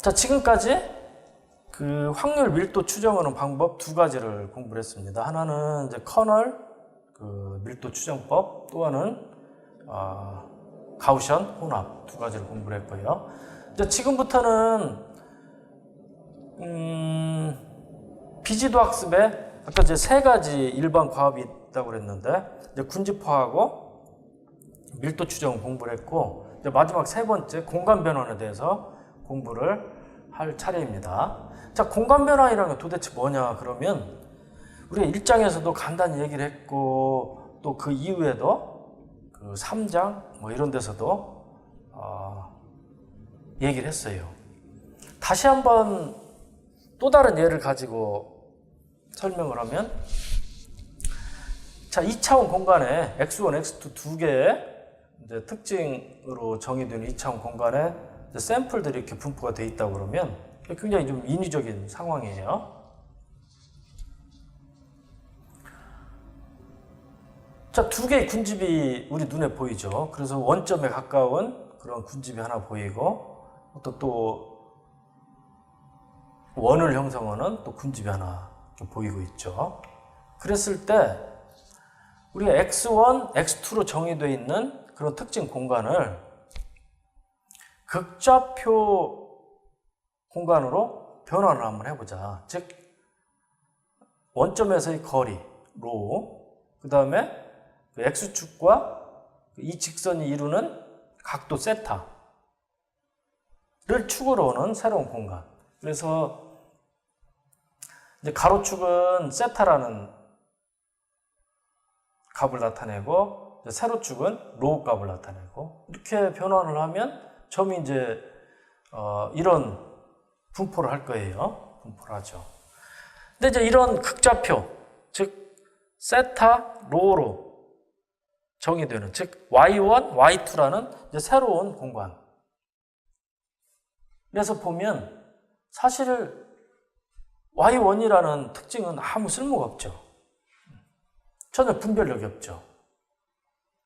자, 지금까지 그 확률 밀도 추정하는 방법 두 가지를 공부를 했습니다. 하나는 이제 커널 그 밀도 추정법, 또 하나는 가우션 혼합 두 가지를 공부를 했고요. 이제 지금부터는 비지도 학습에 아까 이제 세 가지 일반 과업이 있다고 그랬는데 이제 군집화하고 밀도 추정 공부를 했고 이제 마지막 세 번째 공간 변환에 대해서 공부를 할 차례입니다. 자, 공간 변환이라는 게 도대체 뭐냐 그러면 우리가 1장에서도 간단히 얘기를 했고 또 그 이후에도 그 3장 뭐 이런 데서도 얘기를 했어요. 다시 한번 또 다른 예를 가지고 설명을 하면 자, 2차원 공간에 x1, x2 두 개의 이제 특징으로 정의된 2차원 공간에 이제 샘플들이 이렇게 분포가 되어 있다고 그러면 굉장히 좀 인위적인 상황이에요. 자, 두 개의 군집이 우리 눈에 보이죠. 그래서 원점에 가까운 그런 군집이 하나 보이고 또 원을 형성하는 또 군집이 하나 보이고 있죠. 그랬을 때 우리가 x1, x2로 정의되어 있는 그런 특징 공간을 극좌표 공간으로 변환을 한번 해보자. 즉 원점에서의 거리, 로, 그 다음에 그 x축과 이 직선이 이루는 각도 세타를 축으로 오는 새로운 공간. 그래서 이제 가로축은 세타라는 값을 나타내고 세로축은 로우 값을 나타내고 이렇게 변환을 하면 점이 이제 이런 분포를 할 거예요. 분포를 하죠. 근데 이제 이런 극좌표, 즉 세타 로우로 정의되는, 즉 y1, y2라는 이제 새로운 공간. 그래서 보면 사실 y1이라는 특징은 아무 쓸모가 없죠. 전혀 분별력이 없죠.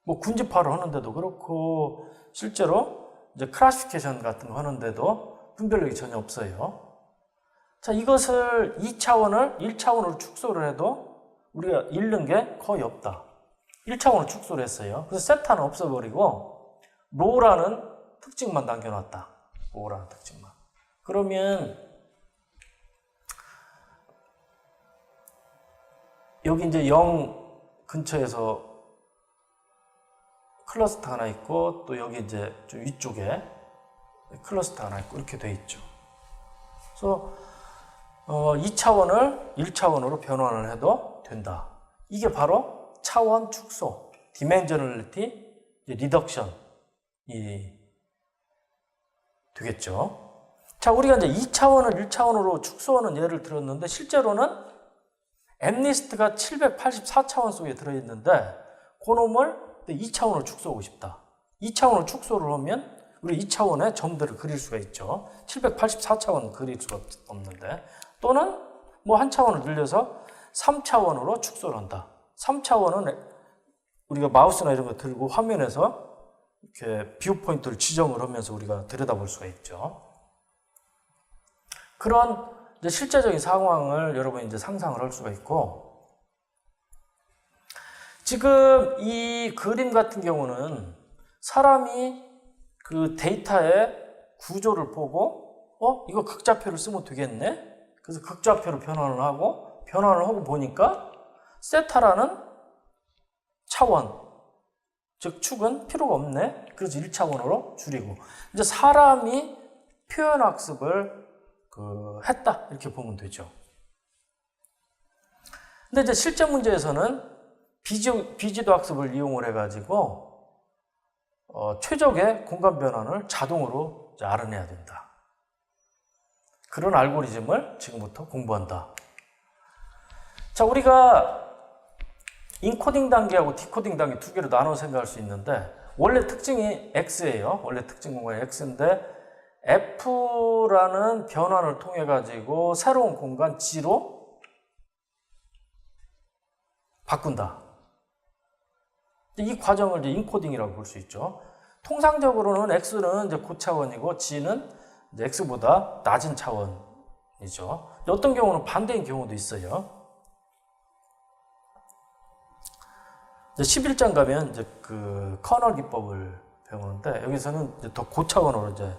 뭐 군집화를 하는데도 그렇고 실제로 이제 클래시피케이션 같은 거 하는데도 분별력이 전혀 없어요. 자, 이것을 2차원을 1차원으로 축소를 해도 우리가 잃는 게 거의 없다. 1차원으로 축소를 했어요. 그래서 세타는 없어버리고 로라는 특징만 남겨놨다. 로라는 특징만. 그러면 여기 이제 0 근처에서 클러스터 하나 있고 또 여기 이제 좀 위쪽에 클러스터 하나 있고 이렇게 돼 있죠. 그래서 2차원을 1차원으로 변환을 해도 된다. 이게 바로 차원 축소, 디멘셔널리티 리덕션이 되겠죠. 자, 우리가 이제 2차원을 1차원으로 축소하는 예를 들었는데 실제로는 엠니스트가 784차원 속에 들어있는데 그놈을 2차원으로 축소하고 싶다. 2차원으로 축소를 하면 우리 2차원의 점들을 그릴 수가 있죠. 784차원 그릴 수가 없는데 또는 뭐 한 차원을 늘려서 3차원으로 축소를 한다. 3차원은 우리가 마우스나 이런 거 들고 화면에서 이렇게 뷰 포인트를 지정을 하면서 우리가 들여다볼 수가 있죠. 그런 이제 실제적인 상황을 여러분이 이제 상상을 할 수가 있고, 지금 이 그림 같은 경우는 사람이 그 데이터의 구조를 보고 이거 극좌표를 쓰면 되겠네? 그래서 극좌표로 변환을 하고 보니까 세타라는 차원, 즉 축은 필요가 없네. 그래서 1차원으로 줄이고 이제 사람이 표현 학습을 했다 이렇게 보면 되죠. 근데 이제 실제 문제에서는 비지도 학습을 이용을 해가지고 최적의 공간 변환을 자동으로 이제 알아내야 된다. 그런 알고리즘을 지금부터 공부한다. 자, 우리가 인코딩 단계하고 디코딩 단계 두 개로 나눠 생각할 수 있는데 원래 특징이 X예요. 원래 특징 공간이 X인데 F라는 변환을 통해 가지고 새로운 공간 G로 바꾼다. 이 과정을 이제 인코딩이라고 볼 수 있죠. 통상적으로는 X는 이제 고차원이고 G는 이제 x보다 낮은 차원이죠. 어떤 경우는 반대인 경우도 있어요. 이제 11장 가면 이제 그 커널 기법을 배우는데 여기서는 이제 더 고차원으로 이제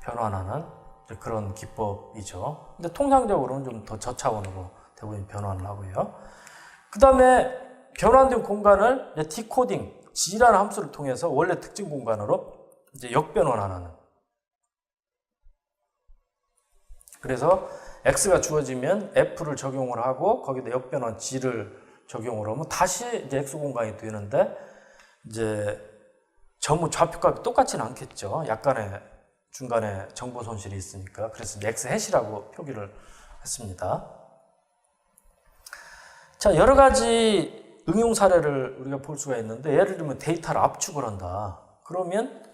변환하는 이제 그런 기법이죠. 근데 통상적으로는 좀 더 저차원으로 대부분 변환을 하고요. 그 다음에 변환된 공간을 이제 디코딩, G라는 함수를 통해서 원래 특징 공간으로 이제 역변환하는. 그래서 X가 주어지면 F를 적용을 하고 거기다 역변환 G를 적용을 하면 다시 이제 X 공간이 되는데 이제 전부 좌표값이 똑같지는 않겠죠. 약간의 중간에 정보 손실이 있으니까. 그래서 X 해시라고 표기를 했습니다. 자, 여러 가지 응용 사례를 우리가 볼 수가 있는데 예를 들면 데이터를 압축을 한다. 그러면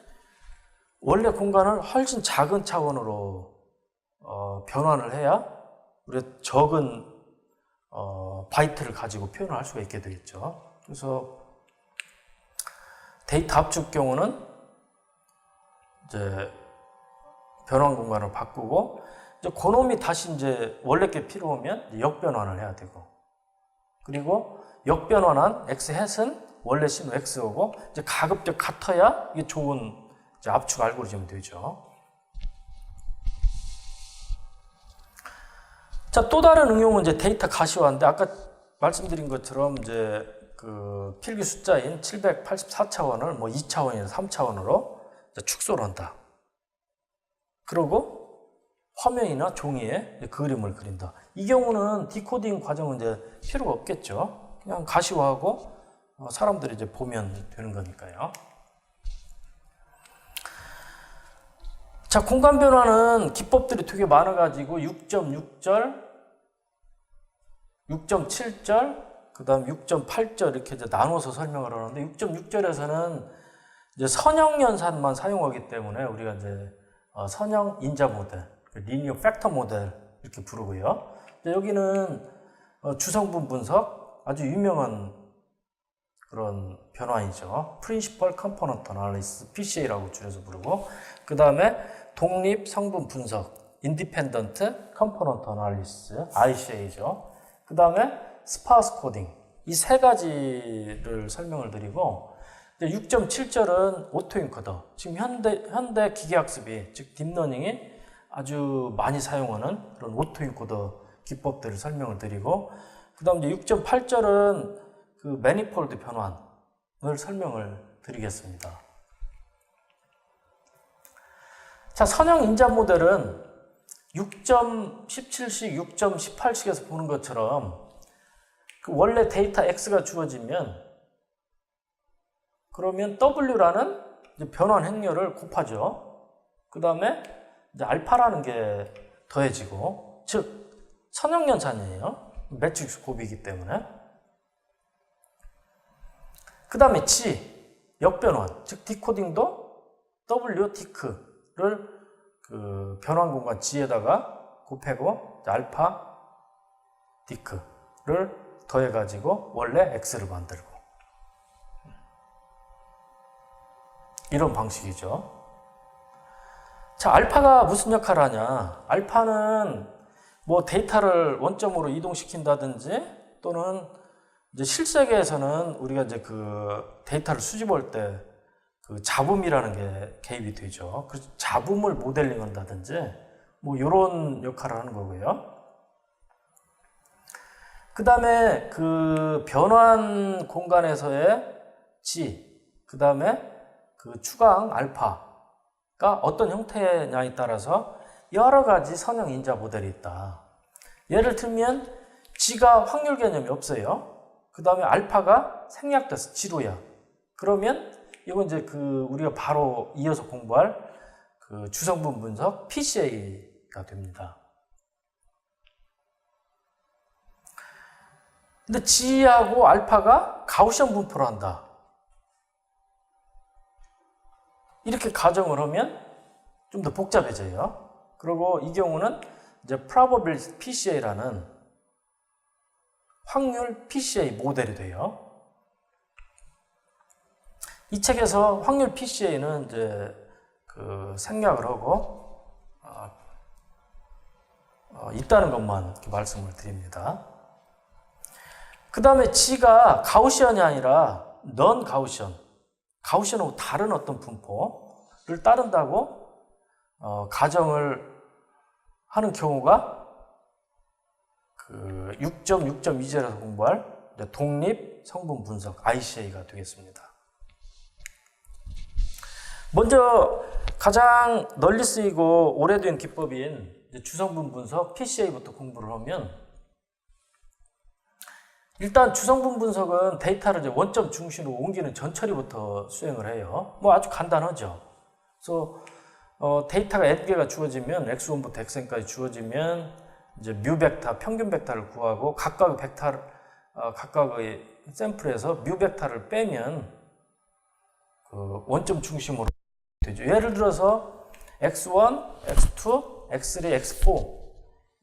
원래 공간을 훨씬 작은 차원으로 변환을 해야 우리가 적은 바이트를 가지고 표현을 할 수가 있게 되겠죠. 그래서 데이터 압축 경우는 이제 변환 공간을 바꾸고 이제 그놈이 다시 이제 원래 게 필요하면 역변환을 해야 되고 그리고 역변환한 x 햇은 원래 신호 x하고 이제 가급적 같아야 이게 좋은 이제 압축 알고리즘이 되죠. 자, 또 다른 응용은 이제 데이터 가시화인데 아까 말씀드린 것처럼 이제 그 필기 숫자인 784차원을 뭐 2차원이나 3차원으로 축소를 한다. 그리고 화면이나 종이에 그림을 그린다. 이 경우는 디코딩 과정은 이제 필요가 없겠죠. 그냥 가시화하고 사람들이 이제 보면 되는 거니까요. 자, 공간 변화는 기법들이 되게 많아가지고 6.6절, 6.7절, 그 다음 6.8절 이렇게 이제 나눠서 설명을 하는데 6.6절에서는 이제 선형 연산만 사용하기 때문에 우리가 이제 선형 인자 모델, 리니어 팩터 모델 이렇게 부르고요. 여기는 주성분 분석 아주 유명한 그런 변환이죠. Principal Component Analysis, PCA라고 줄여서 부르고 그 다음에 독립 성분 분석, Independent Component Analysis, ICA죠. 그 다음에 스파스 코딩 이 세 가지를 설명을 드리고 6.7절은 오토인코더 지금 현대 기계학습이 즉 딥러닝이 아주 많이 사용하는 그런 오토인코더 기법들을 설명을 드리고 그 다음 6.8절은 그 매니폴드 변환을 설명을 드리겠습니다. 자, 선형 인자 모델은 6.17식, 6.18식에서 보는 것처럼 그 원래 데이터 X가 주어지면 그러면 W라는 이제 변환 행렬을 곱하죠. 그 다음에 이제 알파라는 게 더해지고, 즉 선형 연산이에요. 매트릭스 곱이기 때문에. 그 다음에 G 역변환, 즉 디코딩도 W 디크를 그 변환 공간 G에다가 곱하고 알파 디크를 더해가지고 원래 X를 만들고 이런 방식이죠. 자, 알파가 무슨 역할을 하냐? 알파는 뭐 데이터를 원점으로 이동시킨다든지 또는 이제 실세계에서는 우리가 이제 그 데이터를 수집할 때 그 잡음이라는 게 개입이 되죠. 그래서 잡음을 모델링 한다든지 뭐 이런 역할을 하는 거고요. 그 다음에 그 변환 공간에서의 G, 그 다음에 그 추가항 알파가 어떤 형태냐에 따라서 여러 가지 선형 인자 모델이 있다. 예를 들면 G가 확률 개념이 없어요. 그 다음에 알파가 생략돼서 G로야. 그러면 이건 이제 그 우리가 바로 이어서 공부할 그 주성분 분석 PCA가 됩니다. 근데 G하고 알파가 가우시안 분포를 한다. 이렇게 가정을 하면 좀 더 복잡해져요. 그리고 이 경우는 이제 Probability PCA라는 확률 PCA 모델이 돼요. 이 책에서 확률 PCA는 이제 그 생략을 하고 있다는 것만 이렇게 말씀을 드립니다. 그 다음에 G가 가우시언이 아니라 넌 가우시언, 가우시언하고 다른 어떤 분포를 따른다고 가정을 하는 경우가 그 6.6.2제에서 공부할 독립 성분 분석 ICA가 되겠습니다. 먼저 가장 널리 쓰이고 오래된 기법인 주성분 분석 PCA부터 공부를 하면, 일단 주성분 분석은 데이터를 이제 원점 중심으로 옮기는 전처리부터 수행을 해요. 뭐 아주 간단하죠. 그래서 데이터가 n개가 주어지면 x1부터 xn까지 주어지면 이제 뮤 벡터, 평균 벡터를 구하고 각각의 벡터, 각각의 샘플에서 뮤 벡터를 빼면 그 원점 중심으로 되죠. 예를 들어서 x1, x2, x3, x4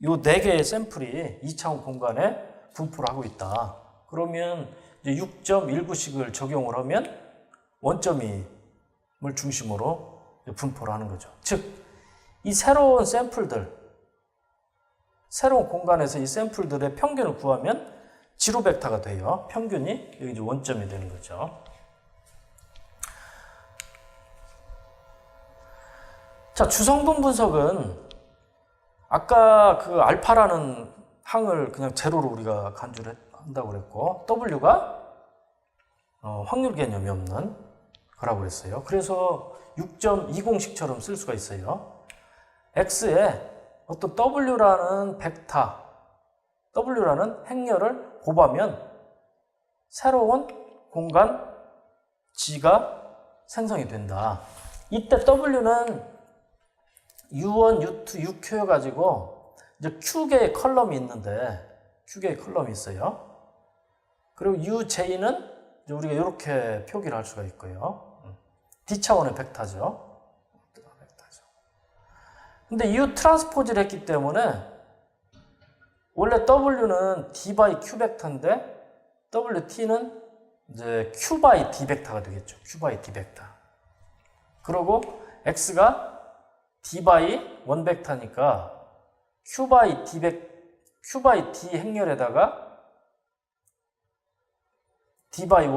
요 4개의 샘플이 2차원 공간에 분포를 하고 있다. 그러면 이제 6.19씩을 적용을 하면 원점을 중심으로 분포를 하는 거죠. 즉, 이 새로운 샘플들, 새로운 공간에서 이 샘플들의 평균을 구하면 지로 벡터가 돼요. 평균이 여기 이제 원점이 되는 거죠. 자, 주성분 분석은 아까 그 알파라는 항을 그냥 제로로 우리가 간주를 한다고 그랬고, W가 확률 개념이 없는 거라고 그랬어요. 그래서 6.20식처럼 쓸 수가 있어요. X에 어떤 W라는 벡터, W라는 행렬을 곱하면 새로운 공간 G가 생성이 된다. 이때 W는 U1, U2, UQ 가지고 이제 Q개의 컬럼이 있는데, Q개의 컬럼이 있어요. 그리고 UJ는 이제 우리가 이렇게 표기를 할 수가 있고요. D차원의 벡터죠. 근데 U 트랜스포즈를 했기 때문에 원래 W는 D by Q 벡터인데 WT는 이제 Q by D 벡터가 되겠죠. Q by D 벡터. 그리고 X가 D by 1 벡터니까 Q by D 행렬에다가 D by 1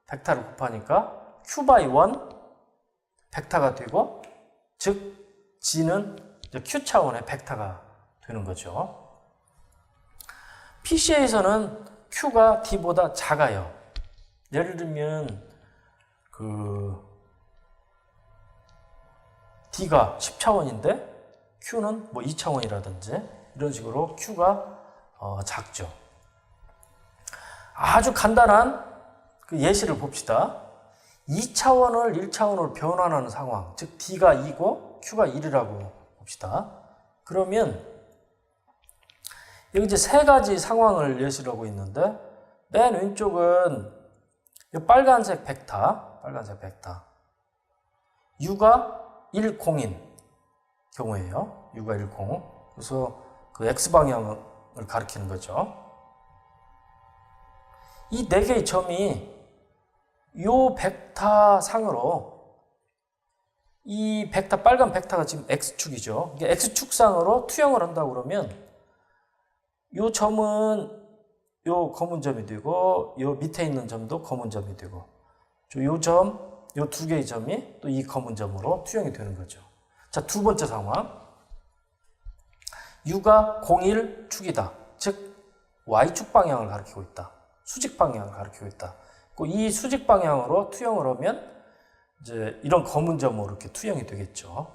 벡터를 곱하니까 Q by 1 벡터가 되고, 즉 G는 Q 차원의 벡터가 되는 거죠. PCA에서는 Q가 D보다 작아요. 예를 들면 D가 10차원인데 Q는 뭐 2차원이라든지 이런 식으로 Q가 작죠. 아주 간단한 그 예시를 봅시다. 2차원을 1차원으로 변환하는 상황, 즉 D가 2고 Q가 1이라고 봅시다. 그러면 여기 이제 세 가지 상황을 예시로 하고 있는데, 맨 왼쪽은 빨간색 벡터, U가 1, 0인 경우에요. U가 1, 0. 그래서 그 X방향을 가리키는 거죠. 이 4개의 점이 요 벡터 상으로, 이 벡터, 빨간 벡터가 지금 X축이죠. 이게 X축상으로 투영을 한다고 그러면 요 점은 요 검은 점이 되고, 요 밑에 있는 점도 검은 점이 되고, 요 점, 요 2개의 점이 또 이 검은 점으로 투영이 되는 거죠. 자, 두 번째 상황. U가 01 축이다. 즉, Y축 방향을 가리키고 있다. 수직 방향을 가리키고 있다. 이 수직 방향으로 투영을 하면 이제 이런 검은 점으로 이렇게 투영이 되겠죠.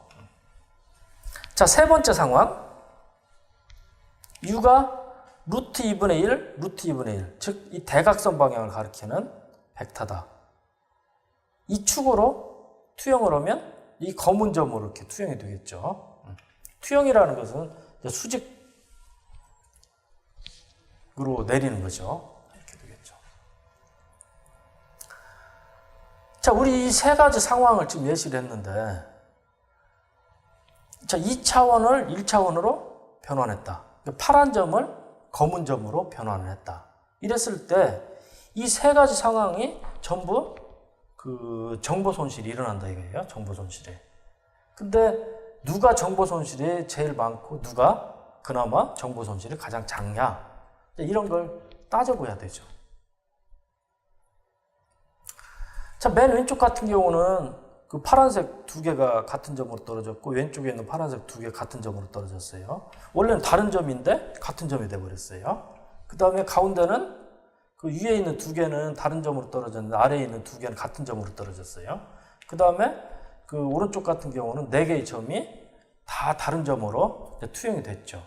자, 세 번째 상황. U가 루트 2분의 1, 루트 2분의 1. 즉, 이 대각선 방향을 가리키는 벡터다. 이 축으로 투영을 하면 이 검은 점으로 이렇게 투영이 되겠죠. 투영이라는 것은 수직으로 내리는 거죠. 이렇게 되겠죠. 자, 우리 이 세 가지 상황을 지금 예시를 했는데, 자, 2차원을 1차원으로 변환했다. 파란 점을 검은 점으로 변환을 했다. 이랬을 때 이 세 가지 상황이 전부 그 정보 손실이 일어난다 이거예요. 정보 손실이. 근데 누가 정보 손실이 제일 많고 누가 그나마 정보 손실이 가장 작냐? 이런 걸 따져봐야 되죠. 자, 맨 왼쪽 같은 경우는 그 파란색 두 개가 같은 점으로 떨어졌고 왼쪽에 있는 파란색 두 개 같은 점으로 떨어졌어요. 원래는 다른 점인데 같은 점이 돼버렸어요. 그 다음에 가운데는 그 위에 있는 두 개는 다른 점으로 떨어졌는데 아래에 있는 두 개는 같은 점으로 떨어졌어요. 그 다음에 그 오른쪽 같은 경우는 네 개의 점이 다 다른 점으로 투영이 됐죠.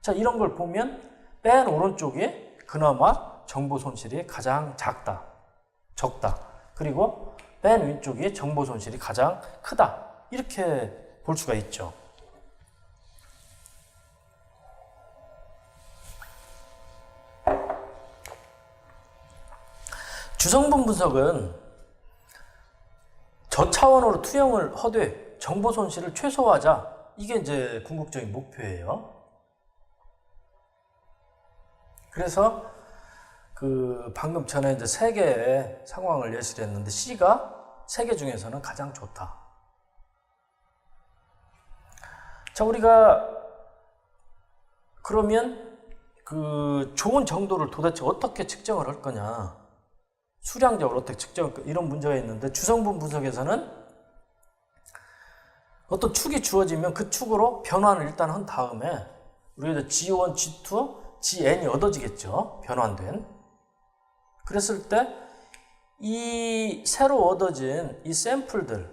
자, 이런 걸 보면 맨 오른쪽이 그나마 정보 손실이 가장 적다. 그리고 맨 왼쪽이 정보 손실이 가장 크다. 이렇게 볼 수가 있죠. 주성분 분석은 저차원으로 투영을 허되 정보 손실을 최소화하자. 이게 이제 궁극적인 목표예요. 그래서 그 방금 전에 이제 세 개의 상황을 예시를 했는데 C가 세 개 중에서는 가장 좋다. 자, 우리가 그러면 그 좋은 정도를 도대체 어떻게 측정을 할 거냐? 수량적으로 어떻게 측정할 거냐? 이런 문제가 있는데 주성분 분석에서는 어떤 축이 주어지면 그 축으로 변환을 일단 한 다음에 우리가 G1, G2, Gn이 얻어지겠죠. 변환된. 그랬을 때 이 새로 얻어진 이 샘플들이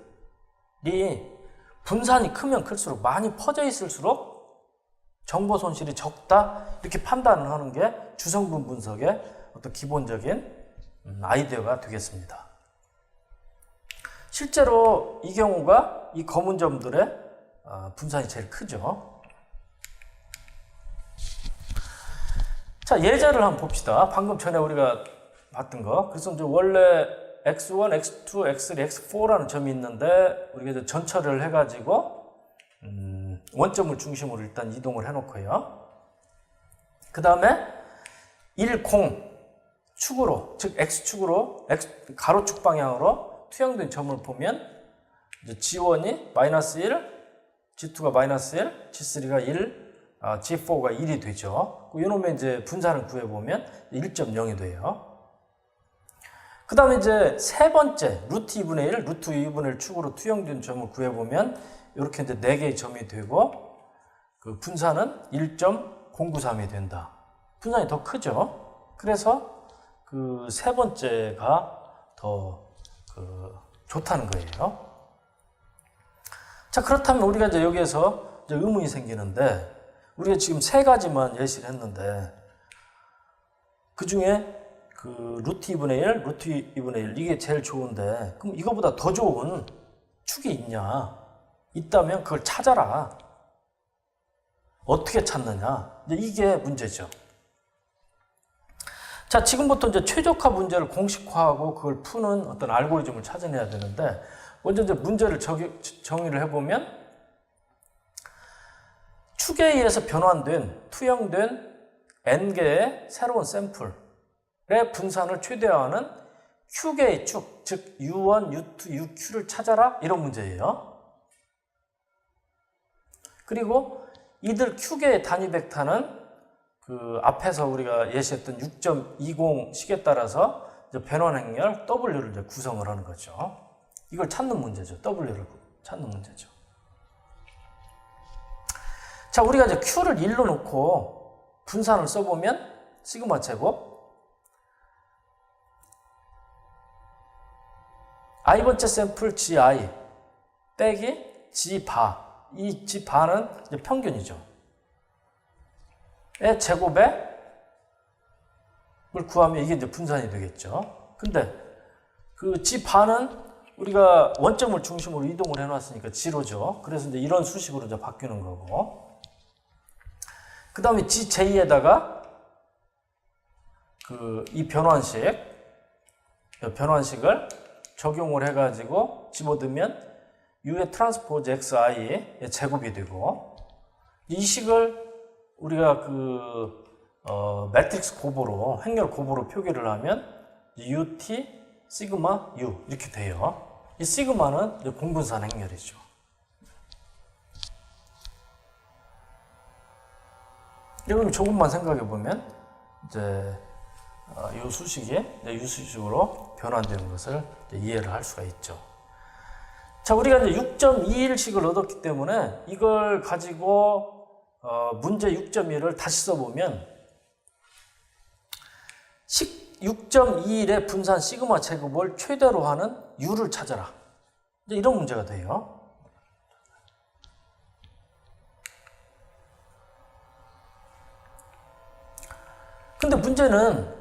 분산이 크면 클수록 많이 퍼져 있을수록 정보 손실이 적다 이렇게 판단을 하는 게 주성분 분석의 어떤 기본적인 아이디어가 되겠습니다. 실제로 이 경우가 이 검은 점들의 분산이 제일 크죠. 자, 예제를 한번 봅시다. 방금 전에 우리가 봤던 거. 그래서 이제 원래 x1, x2, x3, x4라는 점이 있는데 우리가 이제 전처를 해가지고 원점을 중심으로 일단 이동을 해놓고요. 그 다음에 1, 0 축으로, 즉 x축으로 가로축 방향으로 투영된 점을 보면 이제 G1이 마이너스 1, G2가 마이너스 1, G3가 1, G4가 1이 되죠. 이놈의 이제 분산을 구해보면 1.0이 돼요. 그 다음에 이제 세 번째, 루트 2분의 1, 루트 2분의 1 축으로 투영된 점을 구해보면 이렇게 이제 4개의 점이 되고 그 분산은 1.093이 된다. 분산이 더 크죠. 그래서 그 세 번째가 더 좋다는 거예요. 자, 그렇다면 우리가 이제 여기에서 이제 의문이 생기는데 우리가 지금 세 가지만 예시를 했는데 그 중에 그 루트 2분의 1, 루트 2분의 1 이게 제일 좋은데 그럼 이거보다 더 좋은 축이 있냐? 있다면 그걸 찾아라. 어떻게 찾느냐? 이게 문제죠. 자, 지금부터 이제 최적화 문제를 공식화하고 그걸 푸는 어떤 알고리즘을 찾아내야 되는데 먼저 이제 문제를 정의를 해보면 축에 의해서 변환된, 투영된 N개의 새로운 샘플 의 분산을 최대화하는 Q개의 축, 즉 U1, U2, UQ를 찾아라 이런 문제예요. 그리고 이들 Q개의 단위 벡터는 그 앞에서 우리가 예시했던 6.20 식에 따라서 이제 변환 행렬 W를 이제 구성을 하는 거죠. 이걸 찾는 문제죠. W를 찾는 문제죠. 자, 우리가 이제 Q를 1로 놓고 분산을 써보면 시그마 제곱 i번째 샘플 gi 빼기 g바. 이 g바는 이제 평균이죠. 의 제곱에 을 구하면 이게 이제 분산이 되겠죠. 근데 그 g바는 우리가 원점을 중심으로 이동을 해놨으니까 지로죠. 그래서 이제 이런 수식으로 이제 바뀌는 거고. 그 다음에 gj에다가 이 변환식을 적용을 해가지고 집어넣으면 U의 트랜스포즈 XI의 제곱이 되고 이 식을 우리가 매트릭스 곱으로 행렬 곱으로 표기를 하면 UT 시그마 U 이렇게 돼요. 이 시그마는 이제 공분산 행렬이죠. 여러분 조금만 생각해 보면 이제 이 수식이 유수식으로 변환되는 것을 이해를 할 수가 있죠. 자, 우리가 이제 6.21식을 얻었기 때문에 이걸 가지고 문제 6.1을 다시 써보면 6.21의 분산 시그마 제곱을 최대로 하는 u를 찾아라. 이제 이런 문제가 돼요. 근데 문제는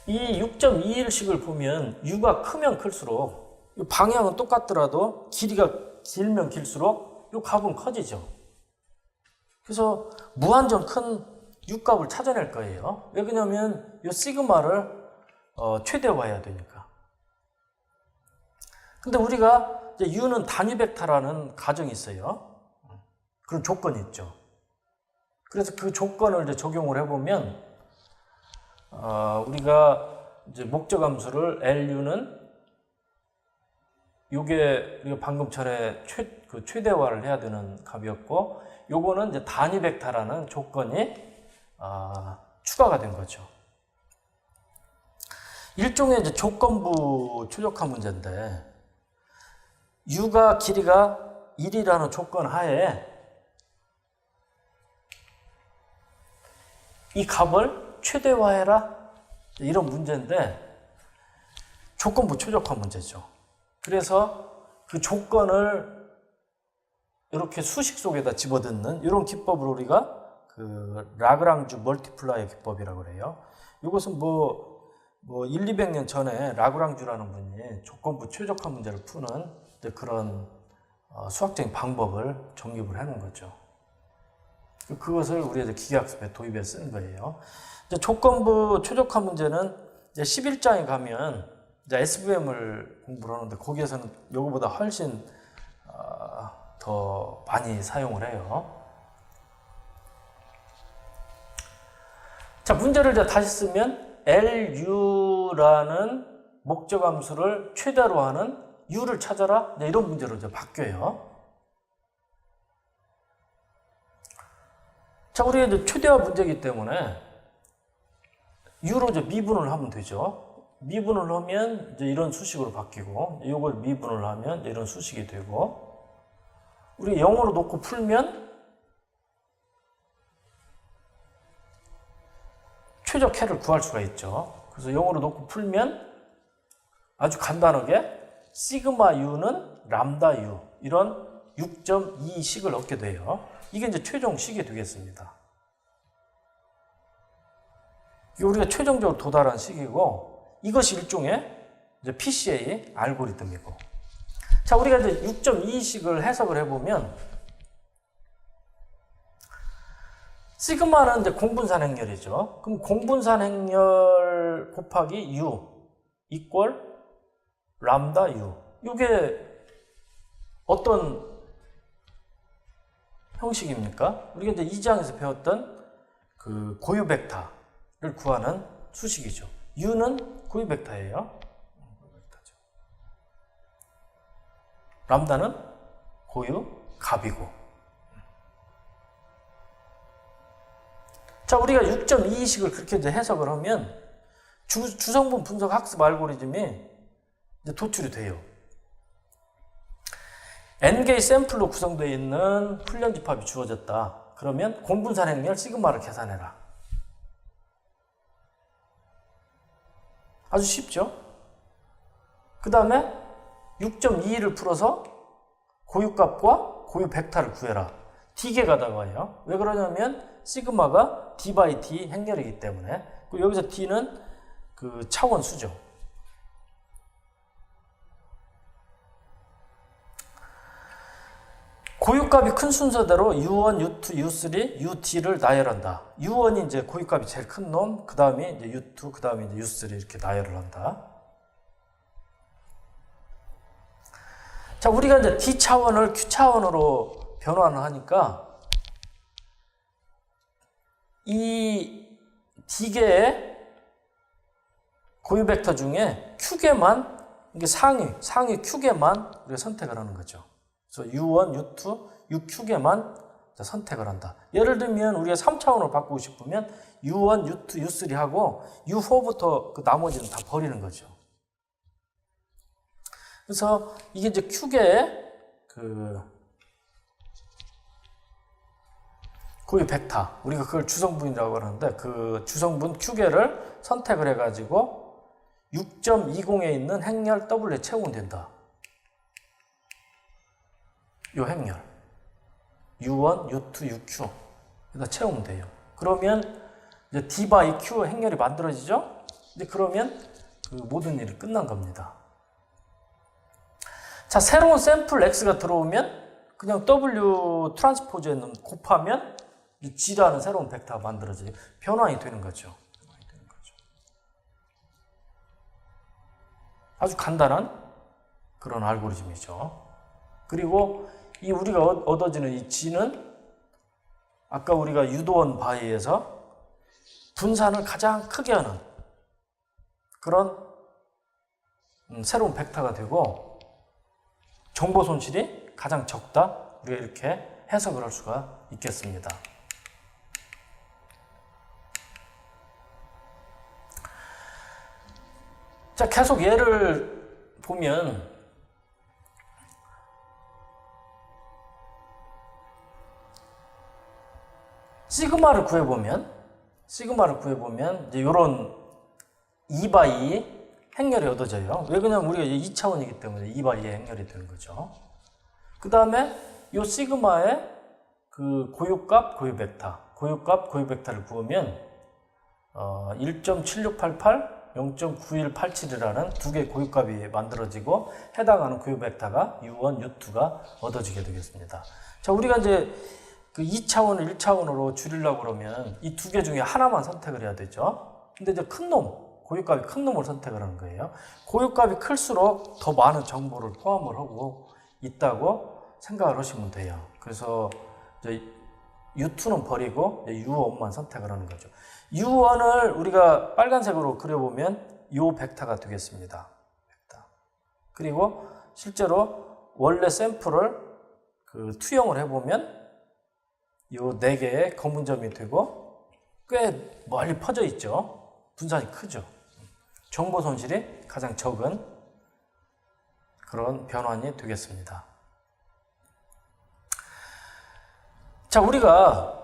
이 6.21식을 보면 u가 크면 클수록 방향은 똑같더라도 길이가 길면 길수록 이 값은 커지죠. 그래서 무한정 큰 u 값을 찾아낼 거예요. 왜 그러냐면 이 시그마를 최대화해야 되니까. 근데 우리가 이제 u는 단위 벡터라는 가정이 있어요. 그런 조건이 있죠. 그래서 그 조건을 이제 적용을 해보면 우리가 이제 목적 함수를 LU는 요게 우리가 방금 전에 최대화를 해야 되는 값이었고, 요거는 이제 단위 벡터라는 조건이 추가가 된 거죠. 일종의 이제 조건부 최적화 문제인데, U가 길이가 1이라는 조건 하에 이 값을 최대화해라, 이런 문제인데 조건부 최적화 문제죠. 그래서 그 조건을 이렇게 수식 속에다 집어넣는 이런 기법을 우리가 그 라그랑주 멀티플라이어 기법이라고 그래요. 이것은 뭐 1, 200년 전에 라그랑주라는 분이 조건부 최적화 문제를 푸는 그런 수학적인 방법을 정립을 해놓은 거죠. 그것을 우리가 기계학습에 도입해 쓴 거예요. 이제 조건부 최적화 문제는 이제 11장에 가면 이제 SVM을 공부를 하는데 거기에서는 이거보다 훨씬 더 많이 사용을 해요. 자, 문제를 이제 다시 쓰면 LU라는 목적 함수를 최대로 하는 U를 찾아라, 이런 문제로 이제 바뀌어요. 자, 우리가 이제 최대화 문제이기 때문에 U로 이제 미분을 하면 되죠. 미분을 하면 이제 이런 수식으로 바뀌고, 이걸 미분을 하면 이런 수식이 되고, 우리 0으로 놓고 풀면 최적해를 구할 수가 있죠. 그래서 0으로 놓고 풀면 아주 간단하게 시그마 U는 람다 U, 이런 6.2식을 얻게 돼요. 이게 이제 최종식이 되겠습니다. 이게 우리가 최종적으로 도달한 식이고, 이것이 일종의 이제 PCA 알고리즘이고. 자, 우리가 이제 6.2식을 해석을 해보면, 시그마는 이제 공분산 행렬이죠. 그럼 공분산 행렬 곱하기 U 이퀄 람다 U. 이게 어떤 형식입니까? 우리가 이제 2장에서 배웠던 그 고유 벡터를 구하는 수식이죠. U는 고유 벡터예요. 람다는 고유 값이고. 자, 우리가 6.2식을 그렇게 이제 해석을 하면 주성분 분석 학습 알고리즘이 이제 도출이 돼요. n개의 샘플로 구성되어 있는 훈련 집합이 주어졌다. 그러면 공분산 행렬 시그마를 계산해라. 아주 쉽죠? 그 다음에 6.22를 풀어서 고유값과 고유 벡터를 구해라. D개가 나와요. 왜 그러냐면 시그마가 D by D 행렬이기 때문에. 그리고 여기서 D는 그 차원 수죠. 고유값이 큰 순서대로 U1, U2, U3, UD를 나열한다. U1이 이제 고유값이 제일 큰 놈, 그 다음에 이제 U2, 그 다음에 이제 U3 이렇게 나열을 한다. 자, 우리가 이제 D 차원을 Q 차원으로 변환을 하니까 이 D개의 고유 벡터 중에 Q개만, 이게 상위 Q개만 우리가 선택을 하는 거죠. 그래서 U1, U2, UQ개만 선택을 한다. 예를 들면 우리가 3차원으로 바꾸고 싶으면 U1, U2, U3 하고 U4부터 그 나머지는 다 버리는 거죠. 그래서 이게 이제 Q계의 고유 벡터, 우리가 그걸 주성분이라고 하는데 그 주성분 Q계를 선택을 해가지고 6.20에 있는 행렬 W에 채우면 된다. 요 행렬 U1, U2, UQ 여기다 채우면 돼요. 그러면 이제 D by Q 행렬이 만들어지죠? 이제 그러면 그 모든 일이 끝난 겁니다. 자, 새로운 샘플 X가 들어오면 그냥 W 트랜스포즈에 곱하면 이 G라는 새로운 벡터가 만들어져요. 변환이 되는 거죠. 아주 간단한 그런 알고리즘이죠. 그리고 이 우리가 얻어지는 이 G는 아까 우리가 유도원 바이에서 분산을 가장 크게 하는 그런 새로운 벡터가 되고 정보 손실이 가장 적다. 우리가 이렇게 해석을 할 수가 있겠습니다. 자, 계속 예를 보면 시그마를 구해보면 이제 이런 2x2 행렬이 얻어져요. 왜 그러냐면 우리가 2차원이기 때문에 2x2의 행렬이 되는 거죠. 그 다음에 이 시그마의 그 고유값, 고유 벡터를 구하면 1.7688, 0.9187이라는 두 개의 고유값이 만들어지고 해당하는 고유 벡터가 U1, U2가 얻어지게 되겠습니다. 자, 우리가 이제 그 2차원을 1차원으로 줄이려고 그러면 이 두 개 중에 하나만 선택을 해야 되죠. 근데 이제 큰 놈, 고유값이 큰 놈을 선택을 하는 거예요. 고유값이 클수록 더 많은 정보를 포함을 하고 있다고 생각을 하시면 돼요. 그래서 이제 U2는 버리고 U1만 선택을 하는 거죠. U1을 우리가 빨간색으로 그려보면 이 벡터가 되겠습니다. 그리고 실제로 원래 샘플을 그 투영을 해보면 이 4개의 검은 점이 되고 꽤 멀리 퍼져 있죠. 분산이 크죠. 정보 손실이 가장 적은 그런 변환이 되겠습니다. 자, 우리가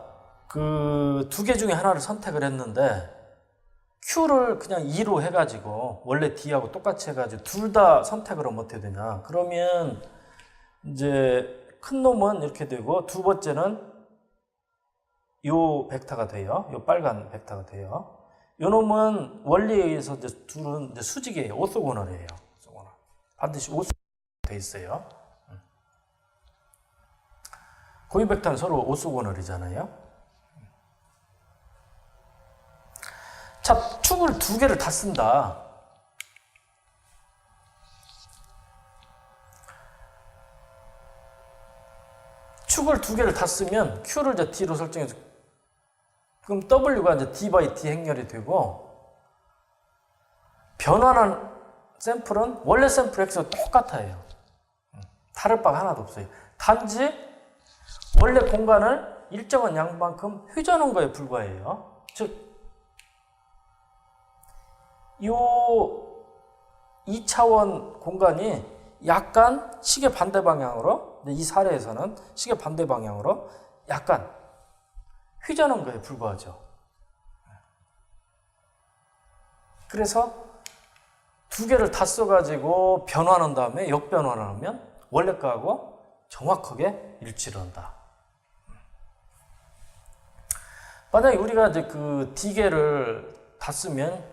그 두 개 중에 하나를 선택을 했는데 Q를 그냥 2로 해가지고 원래 D하고 똑같이 해가지고 둘 다 선택을 하면 어떻게 되냐. 그러면 이제 큰 놈은 이렇게 되고 두 번째는 요 벡터가 돼요. 요 빨간 벡터가 돼요. 요 놈은 원리에 의해서 이제 둘은 이제 수직이에요. 오소고널이에요. 반드시 오소고널 돼 있어요. 고유 벡터는 서로 오소고널이잖아요. 자, 축을 두 개를 다 쓴다. 축을 두 개를 다 쓰면 Q를 이제 D로 설정해서 그럼 W가 이제 D by D 행렬이 되고 변환한 샘플은 원래 샘플 X와 똑같아요. 다를 바가 하나도 없어요. 단지 원래 공간을 일정한 양만큼 회전한 거에 불과해요. 즉, 이 2차원 공간이 약간 시계 반대 방향으로, 이 사례에서는 시계 반대 방향으로 약간 회전한 거에 불과하죠. 그래서 두 개를 다 써가지고 변환한 다음에 역변환을 하면 원래 거하고 정확하게 일치를 한다. 만약에 우리가 이제 그 D개를 다 쓰면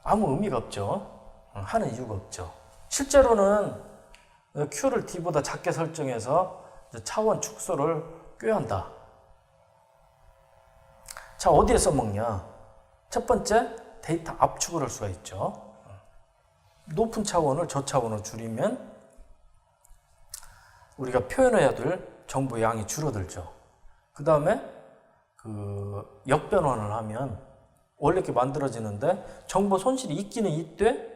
아무 의미가 없죠. 하는 이유가 없죠. 실제로는 Q를 D보다 작게 설정해서 차원 축소를 꾀한다. 자, 어디에 써먹냐? 첫 번째, 데이터 압축을 할 수가 있죠. 높은 차원을 저차원으로 줄이면 우리가 표현해야 될 정보 양이 줄어들죠. 그 다음에 그 역변환을 하면 원래 이렇게 만들어지는데 정보 손실이 있기는 있되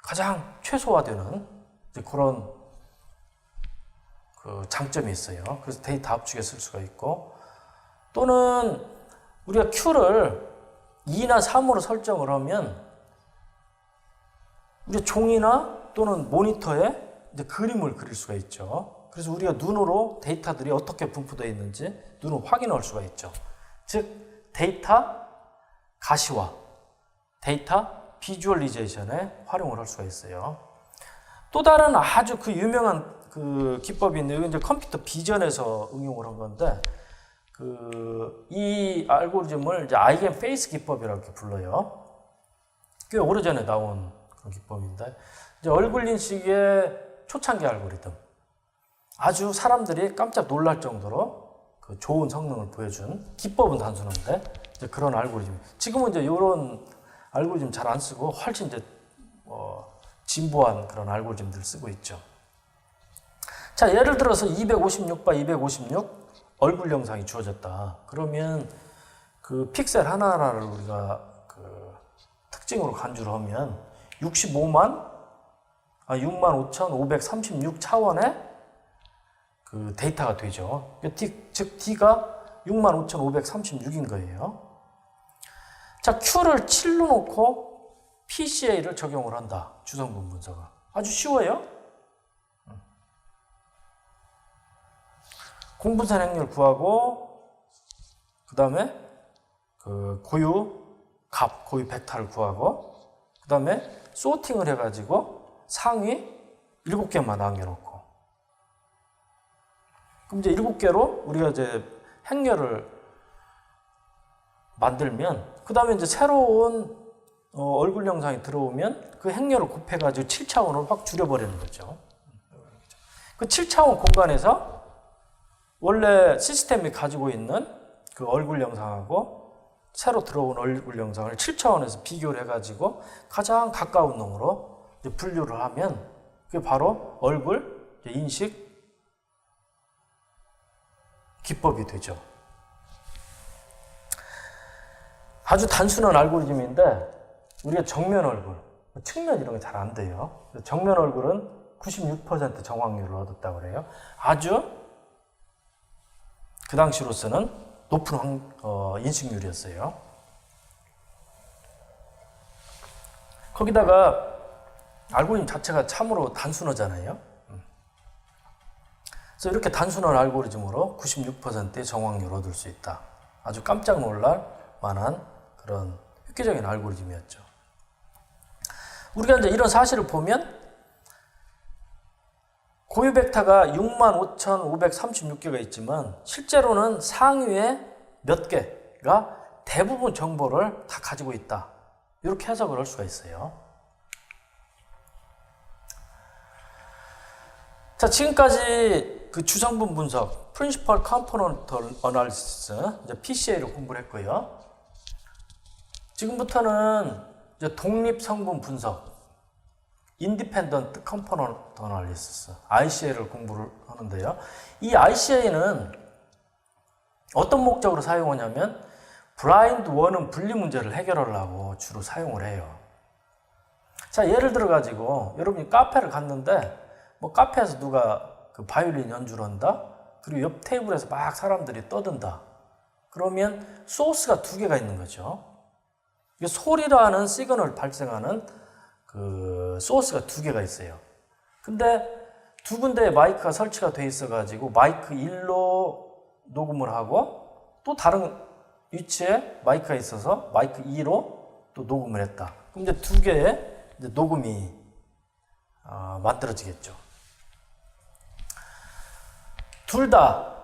가장 최소화되는 그런 그 장점이 있어요. 그래서 데이터 압축에 쓸 수가 있고, 또는 우리가 Q를 2나 3으로 설정을 하면 우리 종이나 또는 모니터에 이제 그림을 그릴 수가 있죠. 그래서 우리가 눈으로 데이터들이 어떻게 분포되어 있는지 눈으로 확인할 수가 있죠. 즉 데이터 가시화, 데이터 비주얼리제이션에 활용을 할 수가 있어요. 또 다른 아주 그 유명한 그 기법이 있는데, 이건 이제 컴퓨터 비전에서 응용을 한 건데, 이 알고리즘을 이제 아이겐 페이스 기법이라고 이렇게 불러요. 꽤 오래전에 나온 그런 기법인데, 이제 얼굴 인식의 초창기 알고리즘. 아주 사람들이 깜짝 놀랄 정도로 그 좋은 성능을 보여준, 기법은 단순한데, 이제 그런 알고리즘. 지금은 이제 이런 알고리즘 잘 안 쓰고 훨씬 이제 진보한 그런 알고리즘들 쓰고 있죠. 자, 예를 들어서 256 x 256 얼굴 영상이 주어졌다. 그러면 그 픽셀 하나하나를 우리가 그 특징으로 간주를 하면 65만 차원의 그 데이터가 되죠. 즉 D가 65,536인 거예요. 자, Q를 7로 놓고 PCA를 적용을 한다. 주성분 분석을. 아주 쉬워요. 공분산 행렬 구하고, 그 다음에 그 고유 벡터를 구하고, 그 다음에 소팅을 해가지고 상위 7개만 남겨놓고, 그럼 이제 7개로 우리가 이제 행렬을 만들면, 그 다음에 이제 새로운 얼굴 영상이 들어오면 그 행렬을 곱해가지고 7차원을 확 줄여버리는 거죠. 그 7차원 공간에서 원래 시스템이 가지고 있는 그 얼굴 영상하고 새로 들어온 얼굴 영상을 7차원에서 비교를 해가지고 가장 가까운 놈으로 이제 분류를 하면 그게 바로 얼굴 인식 기법이 되죠. 아주 단순한 알고리즘인데 우리가 정면 얼굴, 측면 이런 게 잘 안 돼요. 정면 얼굴은 96% 정확률을 얻었다고 그래요. 아주 그 당시로서는 높은 인식률이었어요. 거기다가 알고리즘 자체가 참으로 단순하잖아요. 그래서 이렇게 단순한 알고리즘으로 96%의 정확률을 얻을 수 있다. 아주 깜짝 놀랄 만한 그런 획기적인 알고리즘이었죠. 우리가 이제 이런 사실을 보면 고유 벡터가 65,536개가 있지만 실제로는 상위에 몇 개가 대부분 정보를 다 가지고 있다. 이렇게 해석을 할 수가 있어요. 자, 지금까지 그 주성분 분석, Principal Component Analysis, 이제 PCA를 공부를 했고요. 지금부터는 이제 독립 성분 분석, Independent Component Analysis, ICA를 공부를 하는데요. 이 ICA는 어떤 목적으로 사용하냐면 블라인드 원음 분리 문제를 해결하려고 주로 사용을 해요. 자, 예를 들어 가지고 여러분이 카페를 갔는데 뭐 카페에서 누가 그 바이올린 연주를 한다. 그리고 옆 테이블에서 막 사람들이 떠든다. 그러면 소스가 두 개가 있는 거죠. 이게 소리라는 시그널을 발생하는 그 소스가 두 개가 있어요. 근데 두 군데에 마이크가 설치가 돼 있어 가지고 마이크 1로 녹음을 하고 또 다른 위치에 마이크가 있어서 마이크 2로 또 녹음을 했다. 그럼 이제 두 개의 이제 녹음이 만들어지겠죠. 둘 다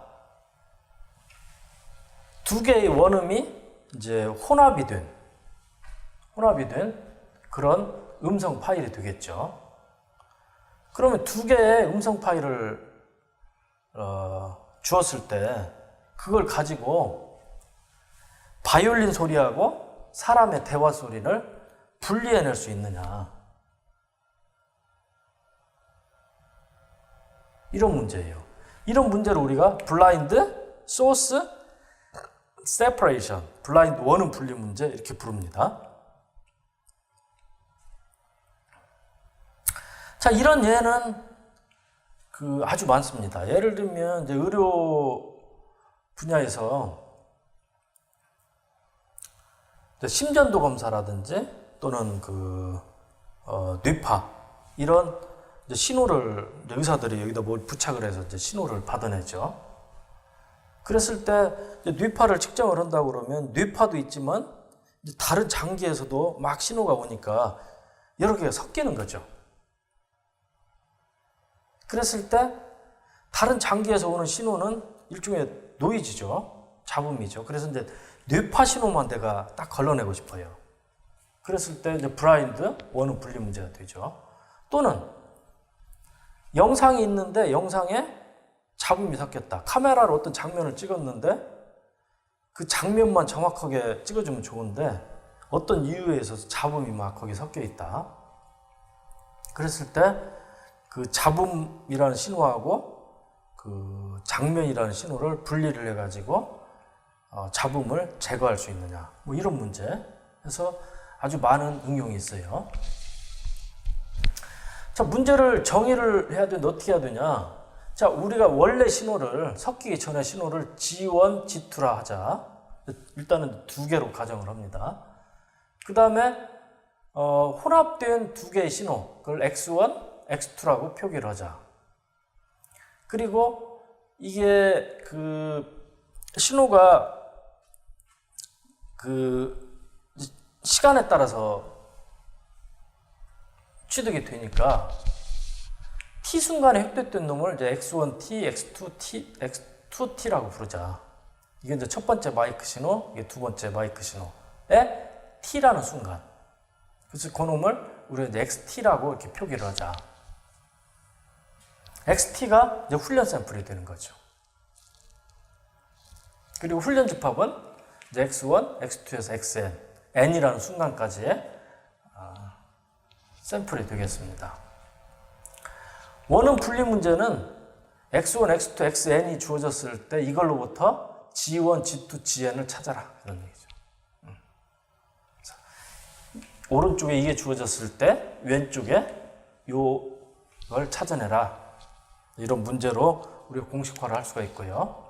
두 개의 원음이 이제 혼합이 된 그런 음성 파일이 되겠죠. 그러면 두 개의 음성 파일을 주었을 때 그걸 가지고 바이올린 소리하고 사람의 대화 소리를 분리해낼 수 있느냐. 이런 문제예요. 이런 문제를 우리가 블라인드 소스 세퍼레이션, 블라인드 원음 분리 문제 이렇게 부릅니다. 자, 이런 예는 아주 많습니다. 예를 들면 이제 의료 분야에서 심전도 검사라든지 또는 뇌파 이런 이제 신호를 이제 의사들이 여기다 뭘 부착을 해서 이제 신호를 받아내죠. 그랬을 때 이제 뇌파를 측정을 한다고 그러면 뇌파도 있지만 이제 다른 장기에서도 막 신호가 오니까 여러 개가 섞이는 거죠. 그랬을 때 다른 장기에서 오는 신호는 일종의 노이즈죠. 잡음이죠. 그래서 이제 뇌파 신호만 내가 딱 걸러내고 싶어요. 그랬을 때 이제 블라인드, 원음 분리 문제가 되죠. 또는 영상이 있는데 영상에 잡음이 섞였다. 카메라로 어떤 장면을 찍었는데 그 장면만 정확하게 찍어주면 좋은데 어떤 이유에 있어서 잡음이 막 거기 섞여 있다. 그랬을 때 그 잡음이라는 신호하고 그 장면이라는 신호를 분리를 해가지고 잡음을 제거할 수 있느냐. 뭐 이런 문제. 해서 아주 많은 응용이 있어요. 자, 문제를 정의를 해야 되는데 어떻게 해야 되냐. 자, 우리가 원래 신호를, 섞이기 전에 신호를 G1, G2라 하자. 일단은 두 개로 가정을 합니다. 그 다음에 혼합된 두 개의 신호, 그걸 X1, X2라고 표기를 하자. 그리고 이게 신호가 시간에 따라서 취득이 되니까 t 순간에 획득된 놈을 이제 x1t, x2t, x2t라고 부르자. 이게 이제 첫 번째 마이크 신호, 이게 두 번째 마이크 신호에 t라는 순간. 그래서 그 놈을 우리가 이제 xt라고 이렇게 표기를 하자. xt가 이제 훈련 샘플이 되는 거죠. 그리고 훈련 집합은 이제 x1, x2에서 xn, n이라는 순간까지의 샘플이 되겠습니다. 원음 분리 문제는 x1, x2, xn이 주어졌을 때 이걸로부터 g1, g2, gn을 찾아라. 이런 얘기죠. 오른쪽에 이게 주어졌을 때 왼쪽에 요걸 찾아내라. 이런 문제로 우리가 공식화를 할 수가 있고요.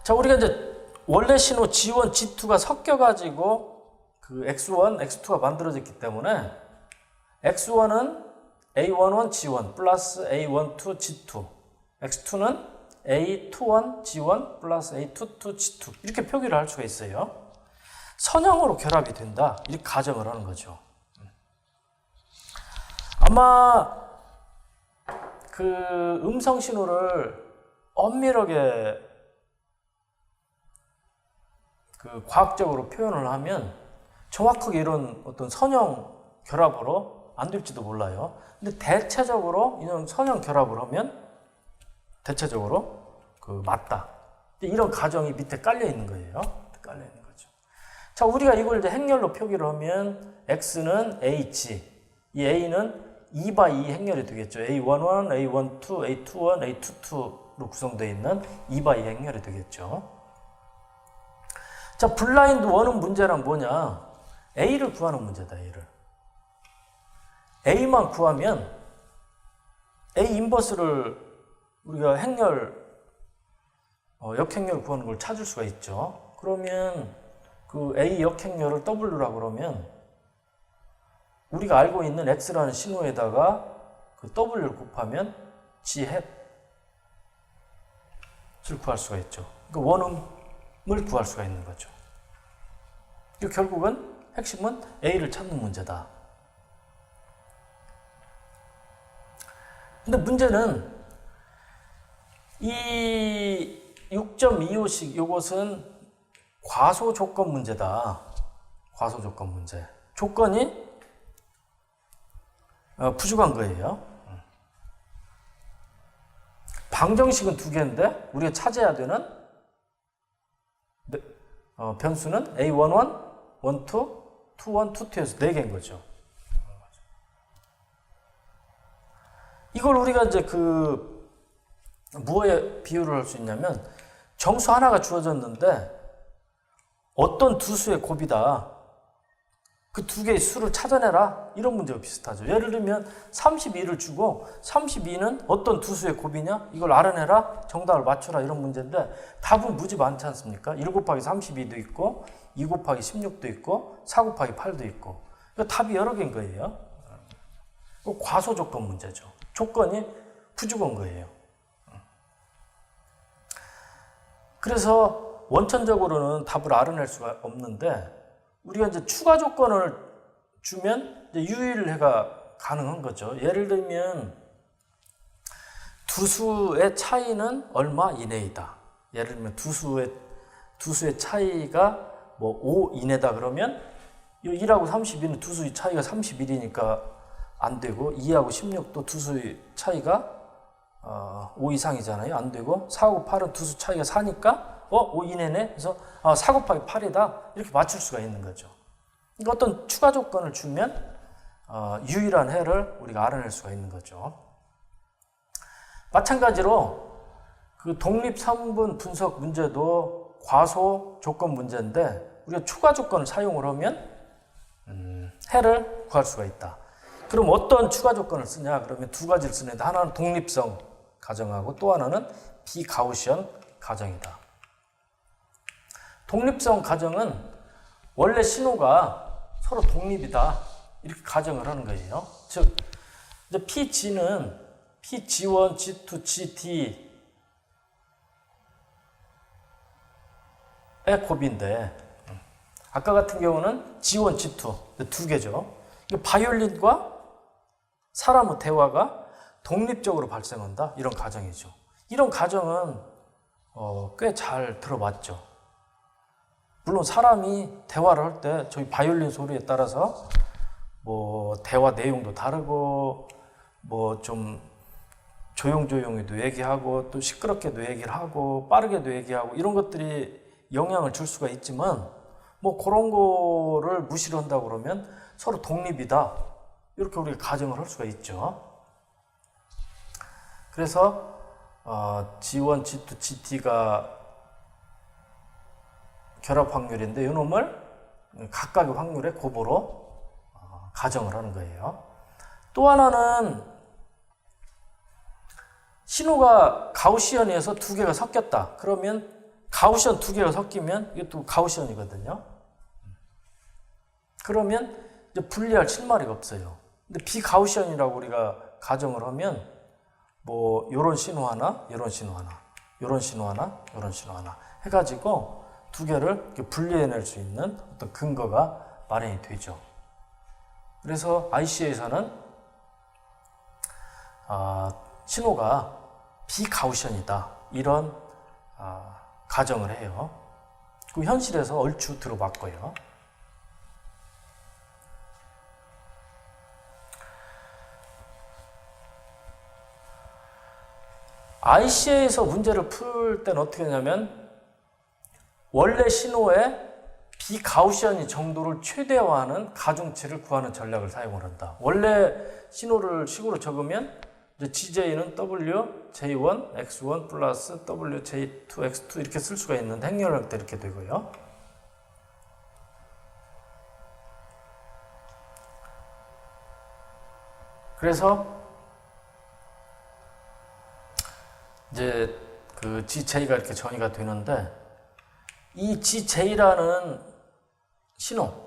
자, 우리가 이제 원래 신호 G1, G2가 섞여가지고 그 X1, X2가 만들어졌기 때문에 X1은 A11, G1 플러스 A12, G2, X2는 A21, G1 플러스 A22, G2 이렇게 표기를 할 수가 있어요. 선형으로 결합이 된다. 이렇게 가정을 하는 거죠. 아마 그 음성 신호를 엄밀하게 그 과학적으로 표현을 하면 정확하게 이런 어떤 선형 결합으로 안 될지도 몰라요. 근데 대체적으로 이런 선형 결합을 하면 대체적으로 맞다. 이런 가정이 밑에 깔려 있는 거예요. 깔려 있는 거죠. 자, 우리가 이걸 이제 행렬로 표기를 하면 X는 H, 이 A는 2x2 행렬이 되겠죠. A11, A12, A21, A22로 구성되어 있는 2x2 행렬이 되겠죠. 자, 블라인드 원음 문제란 뭐냐? A를 구하는 문제다, A를. A만 구하면 A 인버스를 우리가 행렬, 역행렬 구하는 걸 찾을 수가 있죠. 그러면 그 A 역행렬을 W라고 그러면 우리가 알고 있는 X라는 신호에다가 그 W를 곱하면 G 햇을 구할 수가 있죠. 그러니까 원음을 구할 수가 있는 거죠. 결국은 핵심은 A를 찾는 문제다. 근데 문제는 이 6.25식 요것은 과소 조건 문제다. 과소 조건 문제. 조건이 부족한 거예요. 방정식은 두 개인데 우리가 찾아야 되는 변수는 A11, 12, 21, 22에서 4개인 거죠. 이걸 우리가 이제 무엇에 비유를 할 수 있냐면 정수 하나가 주어졌는데 어떤 두 수의 곱이다. 그 두 개의 수를 찾아내라. 이런 문제가 비슷하죠. 예를 들면 32를 주고 32는 어떤 두 수의 곱이냐? 이걸 알아내라. 정답을 맞춰라. 이런 문제인데 답은 무지 많지 않습니까? 1 곱하기 32도 있고 2 곱하기 16도 있고 4 곱하기 8도 있고. 답이 여러 개인 거예요. 과소 조건 문제죠. 조건이 부족한 거예요. 그래서 원천적으로는 답을 알아낼 수가 없는데 우리가 이제 추가 조건을 주면 이제 유일해가 가능한 거죠. 예를 들면 두 수의 차이는 얼마 이내이다. 예를 들면 두 수의 차이가 뭐 5 이내다 그러면 1하고 32는 두 수의 차이가 31이니까 안 되고 2하고 16도 두 수의 차이가 5 이상이잖아요. 안 되고 4하고 8은 두 수 차이가 4니까 5 이내네. 그래서 4 곱하기 8이다. 이렇게 맞출 수가 있는 거죠. 그러니까 어떤 추가 조건을 주면 유일한 해를 우리가 알아낼 수가 있는 거죠. 마찬가지로 그 독립3분 분석 문제도 과소 조건 문제인데 우리가 추가 조건을 사용을 하면 해를 구할 수가 있다. 그럼 어떤 추가 조건을 쓰냐? 그러면 두 가지를 쓰는데 하나는 독립성 가정하고 또 하나는 비가우시언 가정이다. 독립성 가정은 원래 신호가 서로 독립이다. 이렇게 가정을 하는 거예요. 즉, 이제 PG는 PG1, G2, GD의 곱인데 아까 같은 경우는 G1, G2 두 개죠. 바이올린과 사람의 대화가 독립적으로 발생한다. 이런 가정이죠. 이런 가정은 꽤 잘 들어봤죠. 물론 사람이 대화를 할 때 저희 바이올린 소리에 따라서 뭐 대화 내용도 다르고 뭐 좀 조용조용히도 얘기하고 또 시끄럽게도 얘기를 하고 빠르게도 얘기하고 이런 것들이 영향을 줄 수가 있지만 뭐 그런 거를 무시를 한다고 그러면 서로 독립이다. 이렇게 우리가 가정을 할 수가 있죠. 그래서 G1, G2, GT가 결합 확률인데 이놈을 각각의 확률의 곱으로 가정을 하는 거예요. 또 하나는 신호가 가우시언에서 두 개가 섞였다. 그러면 가우시언 두 개가 섞이면 이것도 가우시언이거든요. 그러면 이제 분리할 실마리가 없어요. 근데 비가우시언이라고 우리가 가정을 하면 뭐 요런 신호 하나, 요런 신호 하나, 요런 신호 하나, 요런 신호 하나 해가지고 두 개를 이렇게 분리해낼 수 있는 어떤 근거가 마련이 되죠. 그래서 IC에서는 신호가 비가우시언이다. 이런 가정을 해요. 그 현실에서 얼추 들어봤고요. IC에서 문제를 풀 때는 어떻게 하냐면 원래 신호의 비가우시언 정도를 최대화하는 가중치를 구하는 전략을 사용을 한다. 원래 신호를 식으로 적으면 이제 GJ는 W, J1, X1 플러스 W, J2, X2 이렇게 쓸 수가 있는데 행렬할 때 이렇게 되고요. 그래서 이제 그 GJ가 이렇게 전이가 되는데 이 GJ라는 신호가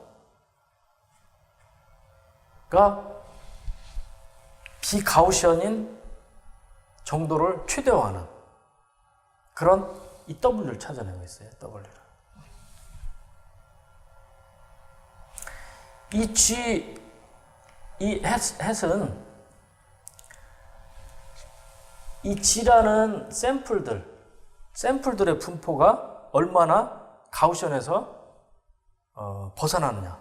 비가우시언인 정도를 최대화하는 그런 이 W를 찾아내고 있어요. W를. 이 햇은 이 G라는 샘플들의 분포가 얼마나 가우시언에서 벗어나느냐,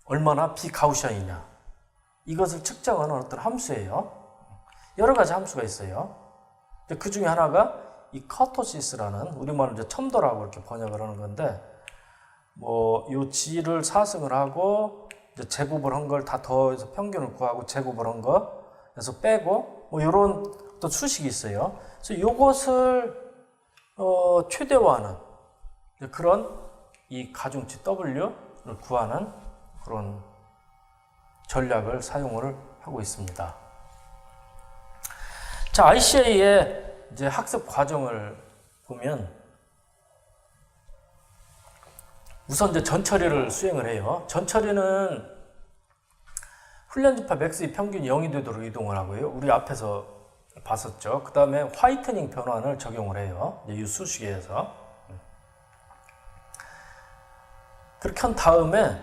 얼마나 비가우시언이냐, 이것을 측정하는 어떤 함수예요. 여러 가지 함수가 있어요. 그 중에 하나가 이 커토시스라는 우리말로 이제 첨도라고 이렇게 번역을 하는 건데, 뭐 요 G를 4승을 하고 이제 제곱을 한 걸 다 더해서 평균을 구하고 제곱을 한 거에서 빼고 뭐 이런 또 수식이 있어요. 그래서 요것을 최대화하는 그런 이 가중치 W를 구하는 그런 전략을 사용을 하고 있습니다. 자, ICA의 이제 학습 과정을 보면 우선 이제 전처리를 수행을 해요. 전처리는 훈련집합 X의 평균이 0이 되도록 이동을 하고요. 우리 앞에서 봤었죠. 그 다음에 화이트닝 변환을 적용을 해요. 이 수식에서. 그렇게 한 다음에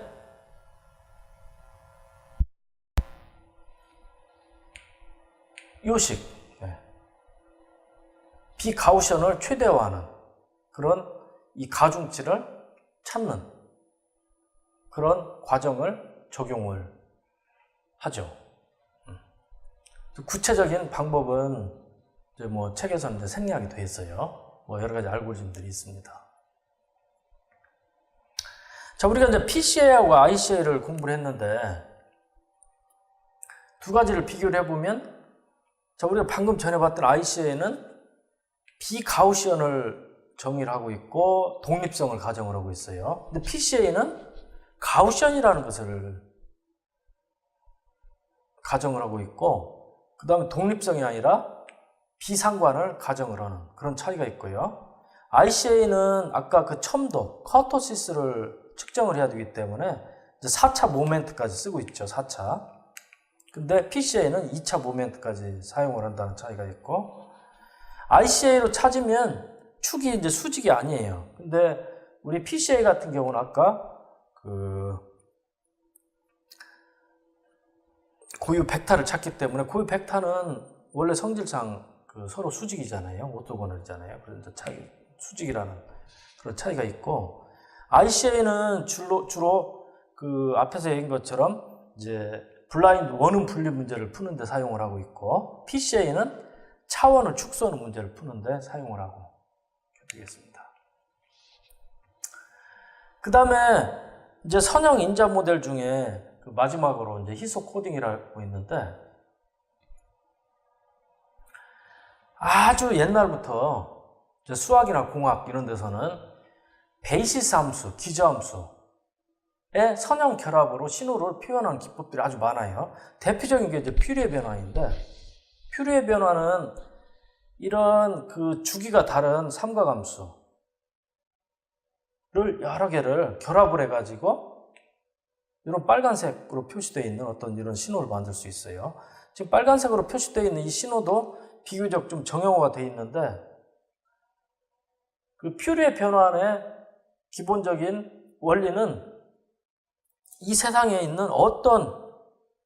요식, 비가우션을 최대화하는 그런 이 가중치를 찾는 그런 과정을 적용을 하죠. 구체적인 방법은 이제 뭐 책에서는 이제 생략이 되어 있어요. 뭐 여러 가지 알고리즘들이 있습니다. 자, 우리가 이제 PCA하고 ICA를 공부를 했는데 두 가지를 비교를 해보면, 자, 우리가 방금 전에 봤던 ICA는 비가우시언을 정의를 하고 있고 독립성을 가정을 하고 있어요. 근데 PCA는 가우시언이라는 것을 가정을 하고 있고, 그 다음에 독립성이 아니라 비상관을 가정을 하는 그런 차이가 있고요. ICA는 아까 그 첨도, 커토시스를 측정을 해야 되기 때문에 이제 4차 모멘트까지 쓰고 있죠. 4차. 근데 PCA는 2차 모멘트까지 사용을 한다는 차이가 있고, ICA로 찾으면 축이 이제 수직이 아니에요. 근데 우리 PCA 같은 경우는 아까 그 고유 벡터를 찾기 때문에, 고유 벡터는 원래 성질상 그 서로 수직이잖아요. 오토고널이잖아요. 그래서 수직이라는 그런 차이가 있고, ICA는 주로 그 앞에서 얘기한 것처럼 이제 블라인드 원음 분리 문제를 푸는데 사용을 하고 있고, PCA는 차원을 축소하는 문제를 푸는데 사용을 하고 되겠습니다. 그 다음에 이제 선형 인자 모델 중에 그 마지막으로 이제 희소 코딩이라고 있는데, 아주 옛날부터 이제 수학이나 공학 이런 데서는 베이시스 함수, 기저함수의 선형 결합으로 신호를 표현하는 기법들이 아주 많아요. 대표적인 게 이제 퓨리에 변환인데, 퓨리에 변환은 이런 그 주기가 다른 삼각함수를 여러 개를 결합을 해가지고 이런 빨간색으로 표시되어 있는 어떤 이런 신호를 만들 수 있어요. 지금 빨간색으로 표시되어 있는 이 신호도 비교적 좀 정형화가 되어 있는데, 그 퓨리에 변환의 기본적인 원리는 이 세상에 있는 어떤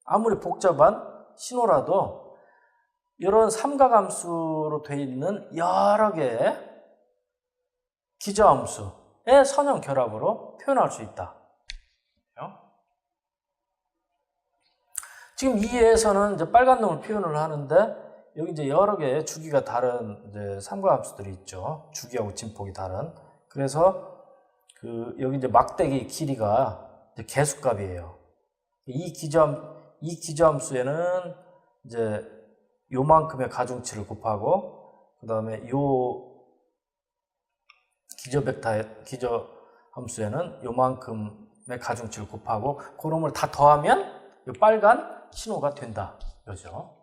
아무리 복잡한 신호라도 이런 삼각함수로 되어 있는 여러 개의 기저함수의 선형 결합으로 표현할 수 있다. 지금 이에서는 이제 빨간 놈을 표현을 하는데, 여기 이제 여러 개의 주기가 다른 이제 삼각함수들이 있죠. 주기하고 진폭이 다른. 그래서 그 여기 이제 막대기 길이가 이제 개수값이에요. 이 기저함수에는 이제 요만큼의 가중치를 곱하고, 그 다음에 요 기저함수에는 요만큼의 가중치를 곱하고, 그놈을 다 더하면 요 빨간 신호가 된다. 이거죠.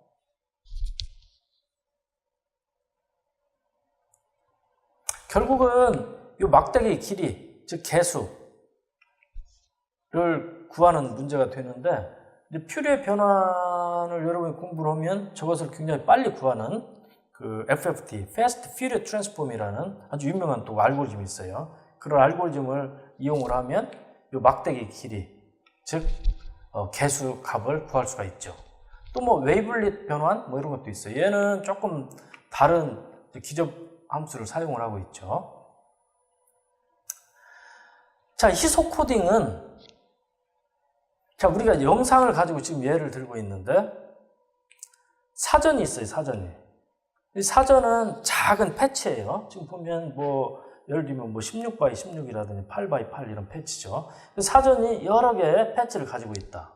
결국은 요 막대기 길이, 즉 개수를 구하는 문제가 되는데, 퓨리에 변환을 여러분이 공부를 하면 저것을 굉장히 빨리 구하는 그 FFT, Fast Fourier Transform이라는 아주 유명한 또 알고리즘이 있어요. 그런 알고리즘을 이용을 하면 이 막대기 길이, 즉 개수 값을 구할 수가 있죠. 또 뭐 웨이블릿 변환 뭐 이런 것도 있어요. 얘는 조금 다른 기저 함수를 사용을 하고 있죠. 자, 희소 코딩은, 자, 우리가 영상을 가지고 지금 예를 들고 있는데, 사전이 있어요, 사전이. 이 사전은 작은 패치예요. 지금 보면 뭐, 예를 들면 뭐 16x16이라든지 8x8 이런 패치죠. 사전이 여러 개의 패치를 가지고 있다.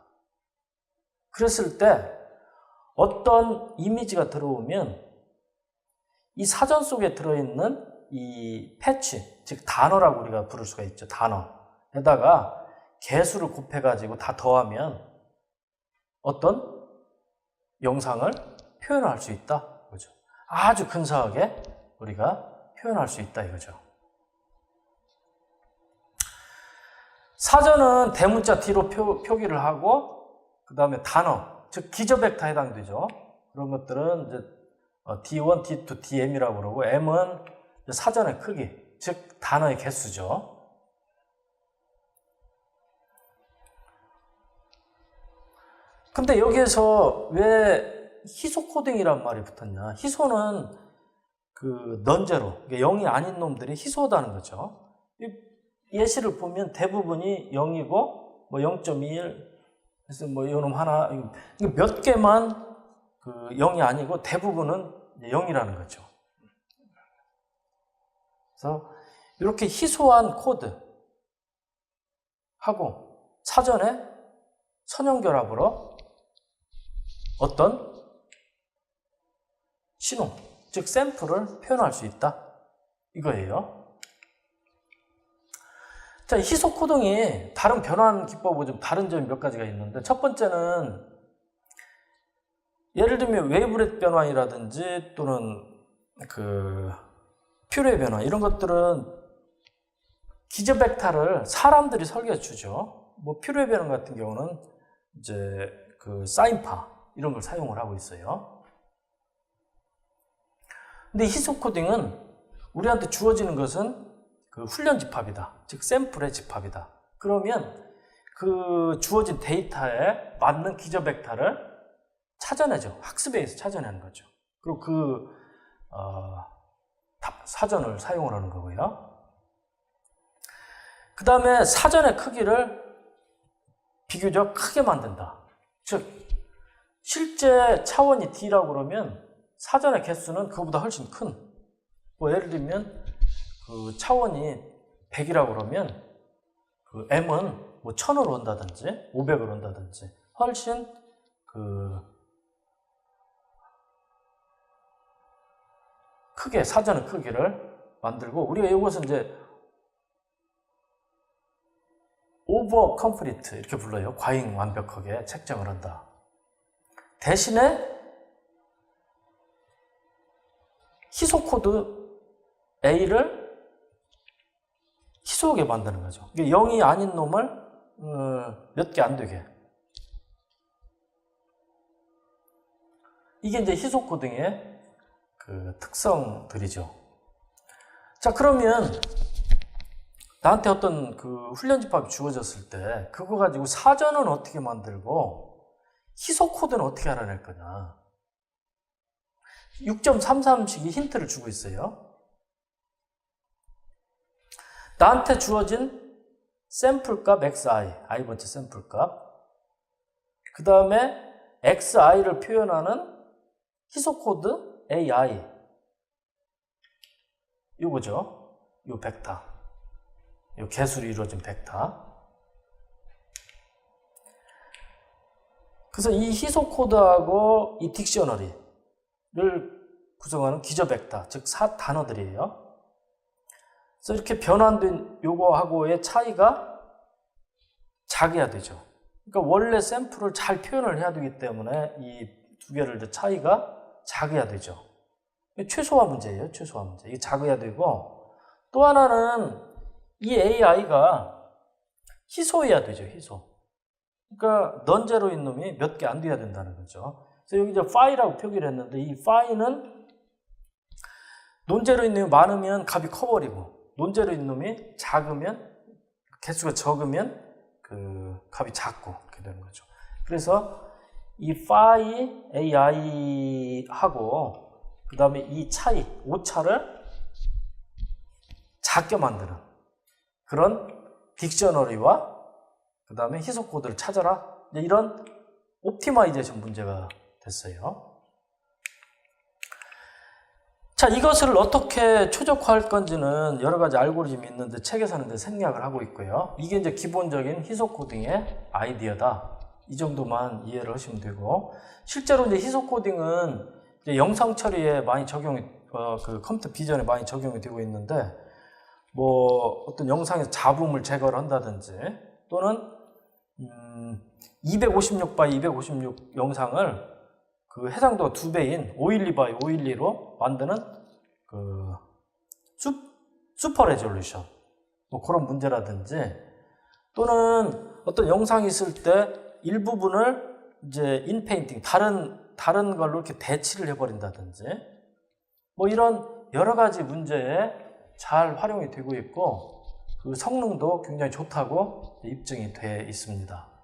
그랬을 때, 어떤 이미지가 들어오면, 이 사전 속에 들어있는 이 패치, 즉 단어라고 우리가 부를 수가 있죠. 단어에다가 개수를 곱해가지고 다 더하면 어떤 영상을 표현할 수 있다. 그죠? 아주 근사하게 우리가 표현할 수 있다 이거죠. 사전은 대문자 D로 표기를 하고 그 다음에 단어, 즉 기저벡터에 해당되죠. 그런 것들은 이제 D1, D2, DM이라고 그러고 M은 사전의 크기, 즉 단어의 개수죠. 근데 여기에서 왜 희소 코딩이란 말이 붙었냐? 희소는 그 넌제로, 0이 아닌 놈들이 희소하다는 거죠. 예시를 보면 대부분이 0이고 뭐 0.21, 그래서 뭐 이놈 하나, 몇 개만 그 0이 아니고 대부분은 0이라는 거죠. 그래서 이렇게 희소한 코드 하고 사전에 선형결합으로 어떤 신호, 즉 샘플을 표현할 수 있다 이거예요. 자, 희소 코딩이 다른 변환 기법하고 좀 다른 점이 몇 가지가 있는데, 첫 번째는 예를 들면 웨이브렛 변환이라든지 또는 그 퓨레 변환 이런 것들은 기저벡터를 사람들이 설계해 주죠. 뭐 퓨레 변환 같은 경우는 이제 그 사인파 이런 걸 사용을 하고 있어요. 근데 희소 코딩은 우리한테 주어지는 것은 그 훈련 집합이다. 즉 샘플의 집합이다. 그러면 그 주어진 데이터에 맞는 기저벡터를 찾아내죠. 학습에 의해서 찾아내는 거죠. 그리고 그 사전을 사용을 하는 거고요. 그 다음에 사전의 크기를 비교적 크게 만든다. 즉 실제 차원이 D라고 그러면 사전의 개수는 그거보다 훨씬 큰, 뭐 예를 들면 그 차원이 100이라고 그러면 그 M은 뭐 1000으로 온다든지 500으로 온다든지 훨씬 그 크게 사전의 크기를 만들고, 우리가 이것은 이제 오버 컴플리트 이렇게 불러요. 과잉 완벽하게 책정을 한다. 대신에 희소 코드 A를 희소하게 만드는 거죠. 0이 아닌 놈을 몇 개 안 되게. 이게 이제 희소 코딩의 그 특성들이죠. 자, 그러면 나한테 어떤 그 훈련 집합이 주어졌을 때 그거 가지고 사전은 어떻게 만들고 희소 코드는 어떻게 알아낼 거냐. 6.33식이 힌트를 주고 있어요. 나한테 주어진 샘플값 xi, i번째 샘플값, 그 다음에 xi를 표현하는 희소 코드 ai, 요거죠. 요 벡터, 요 개수로 이루어진 벡터. 그래서 이 희소 코드하고 이 딕셔너리를 구성하는 기저 벡터, 즉 단어들이에요. 그래서 이렇게 변환된 요거하고의 차이가 작아야 되죠. 그러니까 원래 샘플을 잘 표현을 해야 되기 때문에 이 두 개를 차이가 작아야 되죠. 최소화 문제예요. 최소화 문제. 이게 작아야 되고, 또 하나는 이 AI가 희소해야 되죠. 희소. 그러니까 넌제로인 놈이 몇 개 안 돼야 된다는 거죠. 그래서 여기 이제 파이라고 표기를 했는데, 이 파이는 논제로인 놈이 많으면 값이 커버리고, 논제로인 놈이 작으면, 개수가 적으면 그 값이 작고 이렇게 되는 거죠. 그래서 이 파이 AI하고 그 다음에 이 차이, 오차를 작게 만드는 그런 딕셔너리와 그 다음에 희소 코드를 찾아라. 이런 옵티마이제이션 문제가 됐어요. 자, 이것을 어떻게 최적화할 건지는 여러 가지 알고리즘이 있는데 책에서는 이제 생략을 하고 있고요. 이게 이제 기본적인 희소 코딩의 아이디어다. 이 정도만 이해를 하시면 되고, 실제로 이제 희소 코딩은 이제 영상 처리에 많이 적용이, 그 컴퓨터 비전에 많이 적용이 되고 있는데, 뭐 어떤 영상에서 잡음을 제거를 한다든지, 또는 256x 256 영상을 그 해상도가 2배인 512x 512로 만드는 그 슈퍼 레졸루션 뭐 그런 문제라든지, 또는 어떤 영상이 있을 때 일부분을 이제 인페인팅 다른 걸로 이렇게 대치를 해버린다든지, 뭐 이런 여러 가지 문제에 잘 활용이 되고 있고 그 성능도 굉장히 좋다고 입증이 돼 있습니다.